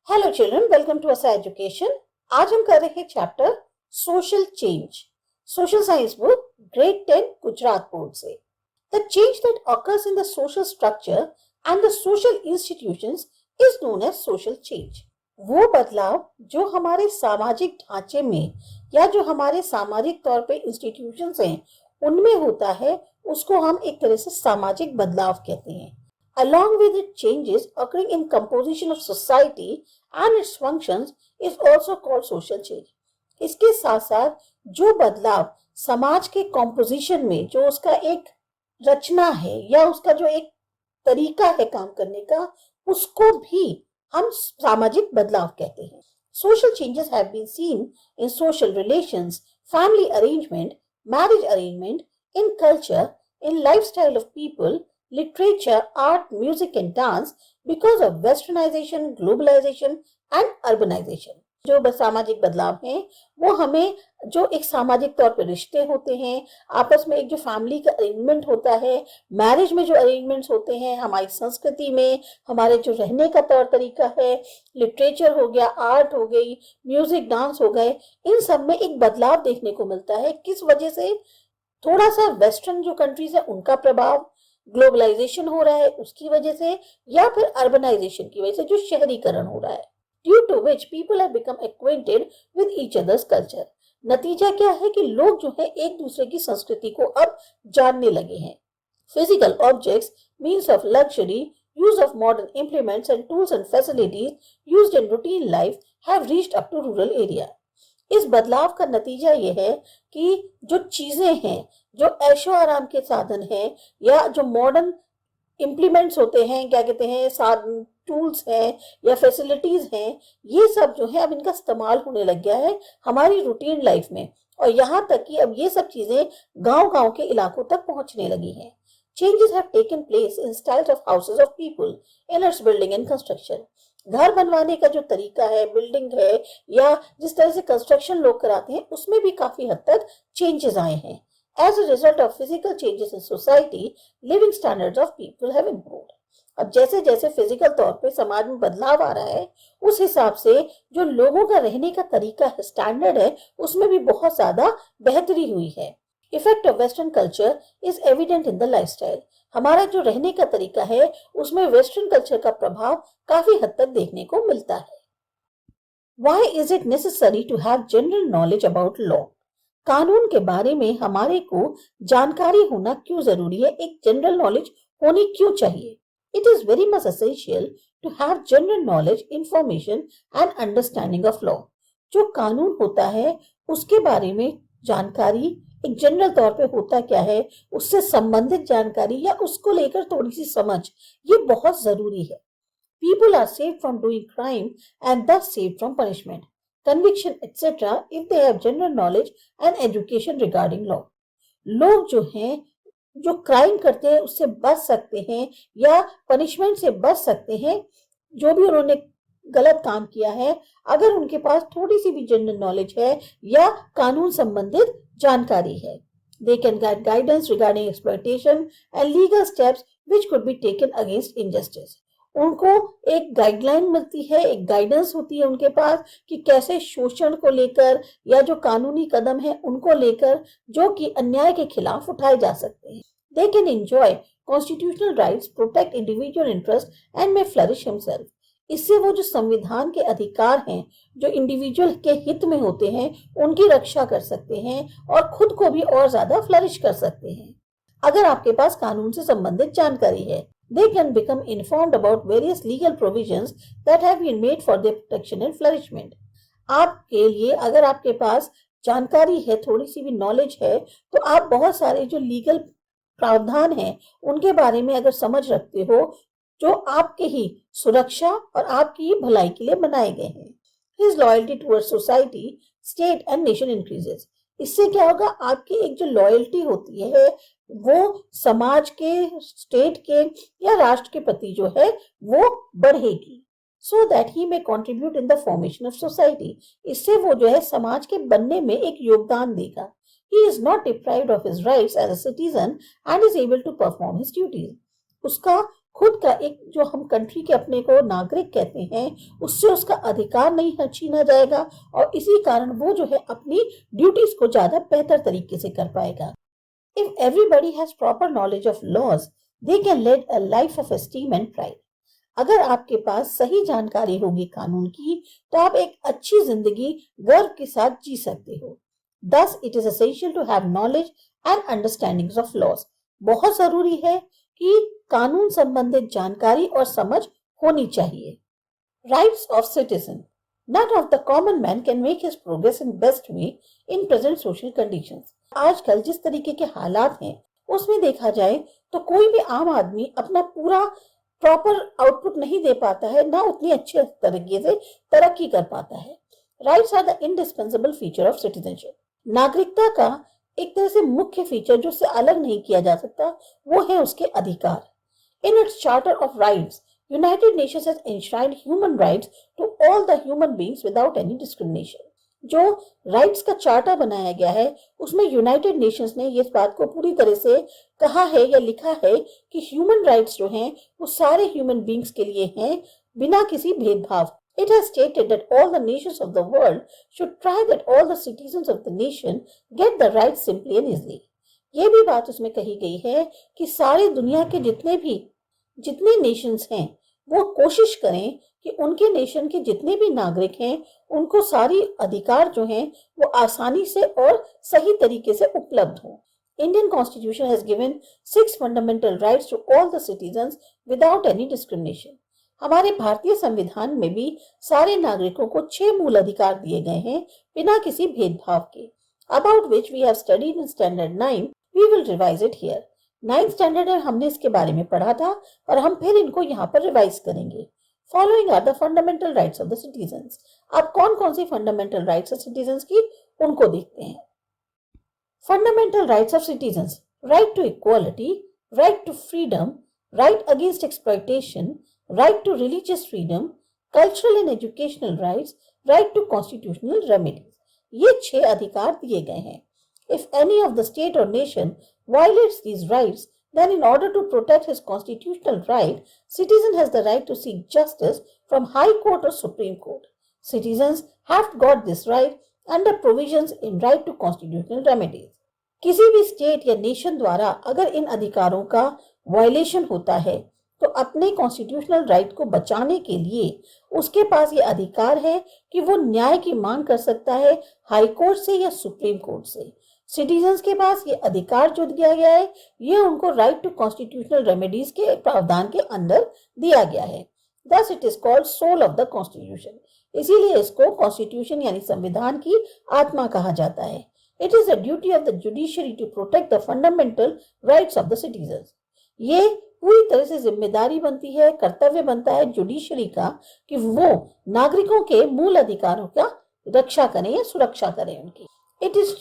Hello children, welcome to Asa education. आज हम कर रहे हैं chapter social change, social science book grade 10 Gujarat board से। The change that occurs in the social structure and the social institutions is known as social change। वो बदलाव जो हमारे सामाजिक ढांचे में या जो हमारे सामाजिक तौर पे इंस्टीट्यूशंस हैं उनमें होता है, उसको हम एक तरह से सामाजिक बदलाव कहते हैं। Along with it, changes occurring in composition of society and its functions is also called social change। इसके साथ साथ जो बदलाव समाज के कॉम्पोजिशन में, जो उसका एक रचना है या उसका जो एक तरीका है काम करने का, उसको भी हम सामाजिक बदलाव कहते हैं। Social changes have been seen in social relations, family arrangement, marriage arrangement, in culture, in lifestyle of people, literature, art, music and dance because of westernization, globalization and urbanization। जो सामाजिक बदलाव हैं वो हमें जो एक सामाजिक तौर पे रिश्ते होते हैं, आपस में एक जो फैमिली का अरेंजमेंट होता है, मैरिज में जो अरेंजमेंट्स होते हैं, हमारी संस्कृति में हमारे जो रहने का तौर तरीका है, लिटरेचर हो गया, आर्ट हो गई, म्यूजिक, डांस हो गए, इन सब में एक बदलाव देखने को मिलता है। किस वजह से? थोड़ा सा वेस्टर्न जो कंट्रीज है उनका प्रभाव, ग्लोबलाइजेशन हो रहा है उसकी वजह से, या फिर अर्बनाइजेशन की वजह से जो शहरीकरण हो रहा है, due to which people have become acquainted with each other's culture. नतीजा क्या है कि लोग जो है एक दूसरे की संस्कृति को अब जानने लगे हैं। Physical objects, means of luxury, use of modern implements and tools and facilities used in routine life have reached up to rural area. इस बदलाव का नतीजा यह है कि जो चीजें हैं, जो ऐशो आराम के साधन हैं या जो मॉडर्न इम्प्लीमेंट्स होते हैं, क्या कहते हैं, टूल्स हैं या फैसिलिटीज हैं, ये सब जो है अब इनका इस्तेमाल होने लग गया है हमारी रूटीन लाइफ में। और यहाँ तक कि अब ये सब चीजें गांव-गांव के इलाकों तक पहुंचने लगी हैं। Changes have taken place in styles of houses of people, in its building and construction. घर बनवाने का जो तरीका है, बिल्डिंग है, या जिस तरह से कंस्ट्रक्शन लोग कराते हैं, उसमें भी काफी हद तक चेंजेस आए हैं। As a result of physical changes in society, living standards of people have improved। अब जैसे जैसे फिजिकल तौर पे समाज में बदलाव आ रहा है, उस हिसाब से जो लोगों का रहने का तरीका है, स्टैंडर्ड है, उसमें भी बहुत ज्यादा बेहतरी हुई है। Effect of western culture is evident in the lifestyle. हमारा जो रहने का तरीका है उसमें वेस्टर्न कल्चर का प्रभाव काफी हद तक देखने को मिलता है। Why is it necessary to have general knowledge about law? कानून के बारे में हमारे को जानकारी होना क्यों जरूरी है? एक जनरल नॉलेज होनी क्यों चाहिए? It is very much essential to have general knowledge, information and understanding of law. जो कानून होता है उसके बारे में जानकारी, एक जनरल तौर पे होता क्या है, उससे संबंधित जानकारी या उसको लेकर थोड़ी सी समझ, ये बहुत जरूरी है। People are saved from doing crime and thus saved from punishment, conviction, etc. if they have general knowledge and education regarding law। लोग जो हैं, जो क्राइम करते हैं उससे बच सकते हैं या पनिशमेंट से बच सकते हैं, जो भी उन्होंने गलत काम किया है, अगर उनके पास थोड़ी सी भी जनरल नॉलेज है या कानून संबंधित जानकारी है। They can get guidance regarding exploitation and legal steps which could be taken against injustice। उनको एक गाइडलाइन मिलती है, एक गाइडेंस होती है उनके पास कि कैसे शोषण को लेकर या जो कानूनी कदम है उनको लेकर जो कि अन्याय के खिलाफ उठाए जा सकते हैं। They can enjoy constitutional rights, protect individual interest and may flourish himself। इससे वो जो संविधान के अधिकार हैं, जो इंडिविजुअल के हित में होते हैं, उनकी रक्षा कर सकते हैं और खुद को भी और ज्यादा फ्लरिश कर सकते हैं। अगर आपके पास कानून से संबंधित जानकारी है, they can become informed about various legal provisions that have been made for their protection and flourishment। आपके लिए अगर आपके पास जानकारी है, थोड़ी सी भी नॉलेज है, तो आप बहुत सारे जो लीगल प्रावधान हैं उनके बारे में अगर समझ रखते हो, जो आपके ही सुरक्षा और आपकी ही भलाई के लिए बनाए गए हैं। His loyalty towards society, state and nation increases। इससे क्या होगा? आपकी एक जो लॉयल्टी होती है वो समाज के, स्टेट के या राष्ट्र के प्रति जो है वो बढ़ेगी। So that he may contribute in the formation of society। इससे वो जो है समाज के बनने में एक योगदान देगा। He is not deprived of his rights as a citizen and is able to perform his duties। उसका खुद का एक जो हम कंट्री के अपने को नागरिक कहते हैं उससे उसका अधिकार नहीं छीना जाएगा और इसी कारण वो जो है अपनी ड्यूटीज को ज्यादा बेहतर तरीके से कर पाएगा। If everybody has proper knowledge of laws, they can lead a life of esteem and pride. अगर आपके पास सही जानकारी होगी कानून की तो आप एक अच्छी जिंदगी गर्व के साथ जी सकते हो। Thus, it is essential to have knowledge and understandings of laws. बहुत जरूरी है कि कानून संबंधित जानकारी और समझ होनी चाहिए। Rights of citizen. None of the common man can make his progress in best way in present social conditions. आजकल जिस तरीके के हालात हैं उसमें देखा जाए तो कोई भी आम आदमी अपना पूरा प्रॉपर आउटपुट नहीं दे पाता है, ना उतनी अच्छे तरीके से तरक्की कर पाता है। Rights are the indispensable feature of citizenship. नागरिकता का एक तरह से मुख्य फीचर जो उससे अलग नहीं किया जा सकता वो है उसके अधिकार। In its charter of rights, United Nations has enshrined human rights to all the human beings without any discrimination. जो राइट्स का चार्टर बनाया गया है उसमें यूनाइटेड नेशंस ने इस बात को पूरी तरह से कहा है या लिखा है कि ह्यूमन राइट्स जो हैं वो सारे ह्यूमन बीइंग्स के लिए हैं बिना किसी भेदभाव। It has stated that all the nations of the world should try that all the citizens of the nation get the rights simply and easily. ये भी बात उसमें कही गई है कि सारी दुनिया के जितने नेशंस हैं वो कोशिश करें कि उनके नेशन के जितने भी नागरिक हैं उनको सारी अधिकार जो हैं वो आसानी से और सही तरीके से उपलब्ध हो। Indian Constitution has given 6 fundamental rights to all the citizens without any discrimination. हमारे भारतीय संविधान में भी सारे नागरिकों को 6 मूल अधिकार दिए गए हैं बिना किसी भेदभाव के। About which we have studied in Standard 9, we will revise it here. 9th standard में हमने इसके बारे में पढ़ा था और हम फिर इनको यहाँ पर रिवाइज करेंगे। Following are the fundamental rights of the citizens. अब कौन कौन सी fundamental rights of citizens की उनको देखते हैं। Fundamental rights of citizens: right to equality, right to freedom, right against exploitation, right to religious freedom, cultural and educational rights, right to constitutional remedies. ये 6 अधिकार दिए गए हैं। If any of the state or nation violates these rights, then in order to protect his constitutional right, citizen has the right to seek justice from High Court or Supreme Court. Citizens have got this right under provisions in right to constitutional remedies. किसी भी state या nation द्वारा अगर इन अधिकारों का violation होता है तो अपने कॉन्स्टिट्यूशनल राइट को बचाने के लिए उसके पास ये अधिकार है कि वो न्याय की मांग कर सकता है हाई कोर्ट से या सुप्रीम कोर्ट से। सिटीजन्स के पास ये अधिकार जो दिया गया है ये उनको राइट टू कॉन्स्टिट्यूशनल रेमेडीज के प्रावधान के अंदर दिया गया है। Thus it is called soul of the constitution. इसीलिए इसको कॉन्स्टिट्यूशन यानी संविधान की आत्मा कहा जाता है। It is the duty of the judiciary to protect the fundamental rights of the citizens. ये पूरी तरह से जिम्मेदारी बनती है, कर्तव्य बनता है जुडिशरी का कि वो नागरिकों के मूल अधिकारों का रक्षा करें या सुरक्षा करें उनकी। It is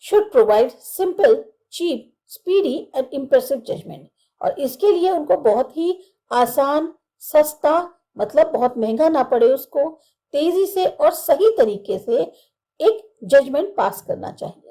should provide simple, cheap, speedy and impressive judgment. और इसके लिए उनको बहुत ही आसान, सस्ता, मतलब बहुत महंगा ना पड़े, उसको तेजी से और सही तरीके से एक जजमेंट पास करना चाहिए।